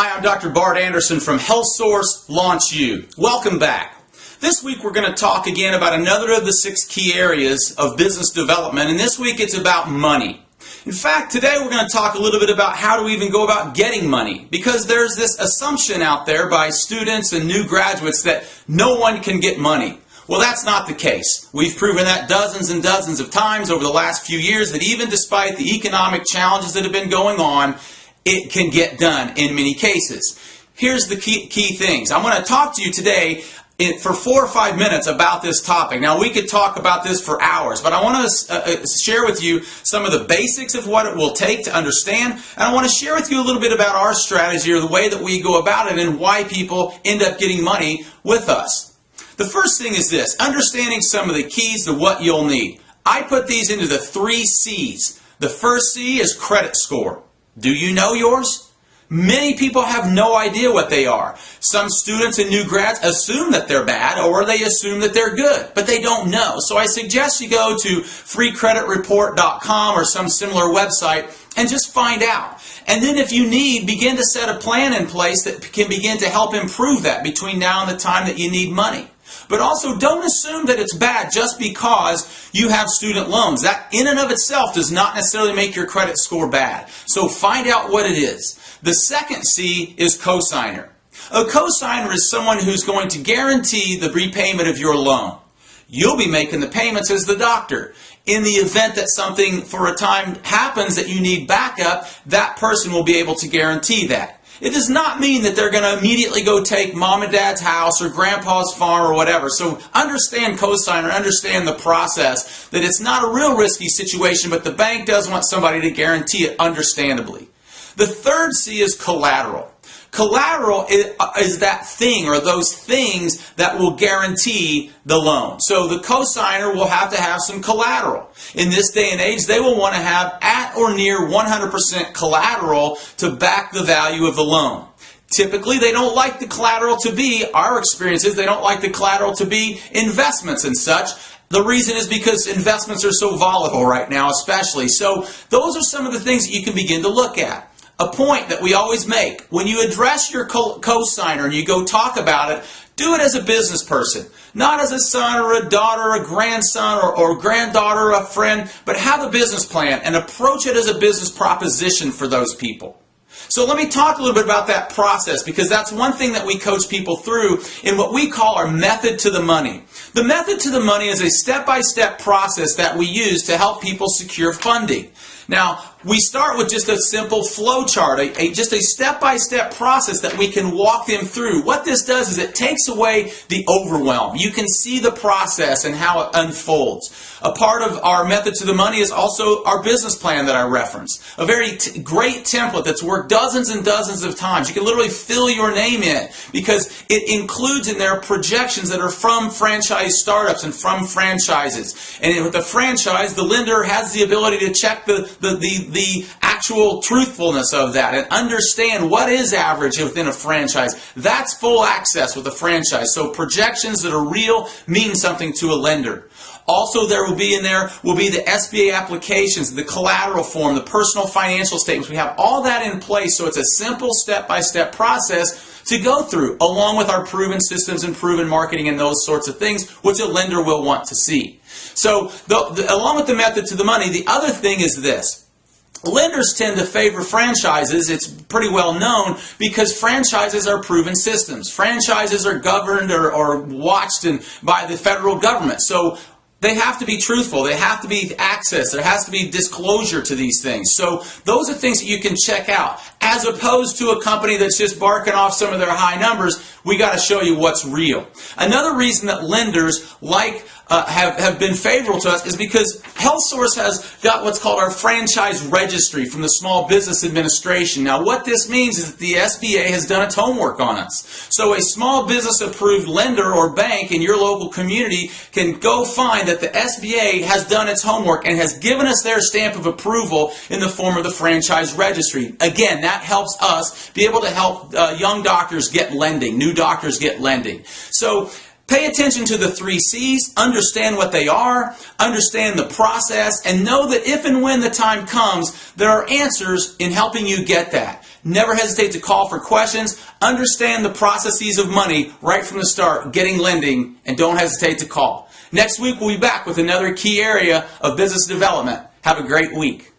Hi, I'm Dr. Bart Anderson from HealthSource LaunchU. Welcome back. This week we're going to talk again about another of the 6 key areas of business development, and this week it's about money. In fact, today we're going to talk a little bit about how to even go about getting money, because there's this assumption out there by students and new graduates that no one can get money. Well, that's not the case. We've proven that dozens and dozens of times over the last few years that even despite the economic challenges that have been going on, it can get done in many cases. Here's the key things. I'm going to talk to you today for 4 or 5 minutes about this topic. Now, we could talk about this for hours, but I want to share with you some of the basics of what it will take to understand, and I want to share with you a little bit about our strategy or the way that we go about it and why people end up getting money with us. The first thing is this: understanding some of the keys to what you'll need. I put these into the 3 C's. The first C is credit score. Do you know yours? Many people have no idea what they are. Some students and new grads assume that they're bad, or they assume that they're good, but they don't know. So I suggest you go to freecreditreport.com or some similar website and just find out. And then if you need, begin to set a plan in place that can begin to help improve that between now and the time that you need money. But also, don't assume that it's bad just because you have student loans. That in and of itself does not necessarily make your credit score bad. So find out what it is. The second C is cosigner. A cosigner is someone who's going to guarantee the repayment of your loan. You'll be making the payments as the doctor. In the event that something for a time happens that you need backup, that person will be able to guarantee that. It does not mean that they're going to immediately go take mom and dad's house or grandpa's farm or whatever. So understand cosigner, understand the process, that it's not a real risky situation, but the bank does want somebody to guarantee it, understandably. The third C is collateral. Collateral is that thing or those things that will guarantee the loan. So the cosigner will have to have some collateral. In this day and age, they will want to have at or near 100% collateral to back the value of the loan. Typically, they don't like the collateral to be, our experience is, they don't like the collateral to be investments and such. The reason is because investments are so volatile right now, especially. So those are some of the things that you can begin to look at. A point that we always make: when you address your cosigner and you go talk about it, do it as a business person. Not as a son or a daughter or a grandson or granddaughter or a friend, but have a business plan and approach it as a business proposition for those people. So let me talk a little bit about that process, because that's one thing that we coach people through in what we call our method to the money. The method to the money is a step-by-step process that we use to help people secure funding. Now, we start with just a simple flow chart, just a step-by-step process that we can walk them through. What this does is it takes away the overwhelm. You can see the process and how it unfolds. A part of our method to the money is also our business plan that I referenced. A very great template that's worked dozens and dozens of times. You can literally fill your name in because it includes in there projections that are from franchise startups and from franchises. And with the franchise, the lender has the ability to check the actual truthfulness of that and understand what is average within a franchise. That's full access with a franchise. So projections that are real mean something to a lender. Also, there will be in there will be the SBA applications, the collateral form, the personal financial statements. We have all that in place, so it's a simple step-by-step process to go through, along with our proven systems and proven marketing and those sorts of things, which a lender will want to see. So, along with the method to the money, the other thing is this. Lenders tend to favor franchises. It's pretty well known because franchises are proven systems. Franchises are governed or watched by the federal government. So they have to be truthful. They have to be access. There has to be disclosure to these things. So those are things that you can check out. As opposed to a company that's just barking off some of their high numbers, we got to show you what's real. Another reason that lenders have been favorable to us is because HealthSource has got what's called our franchise registry from the Small Business Administration. Now, what this means is that the SBA has done its homework on us. So a small business approved lender or bank in your local community can go find that the SBA has done its homework and has given us their stamp of approval in the form of the franchise registry. Again, that helps us be able to help young doctors get lending, new doctors get lending. So pay attention to the 3 C's, understand what they are, understand the process, and know that if and when the time comes, there are answers in helping you get that. Never hesitate to call for questions. Understand the processes of money right from the start, getting lending, and don't hesitate to call. Next week we'll be back with another key area of business development. Have a great week.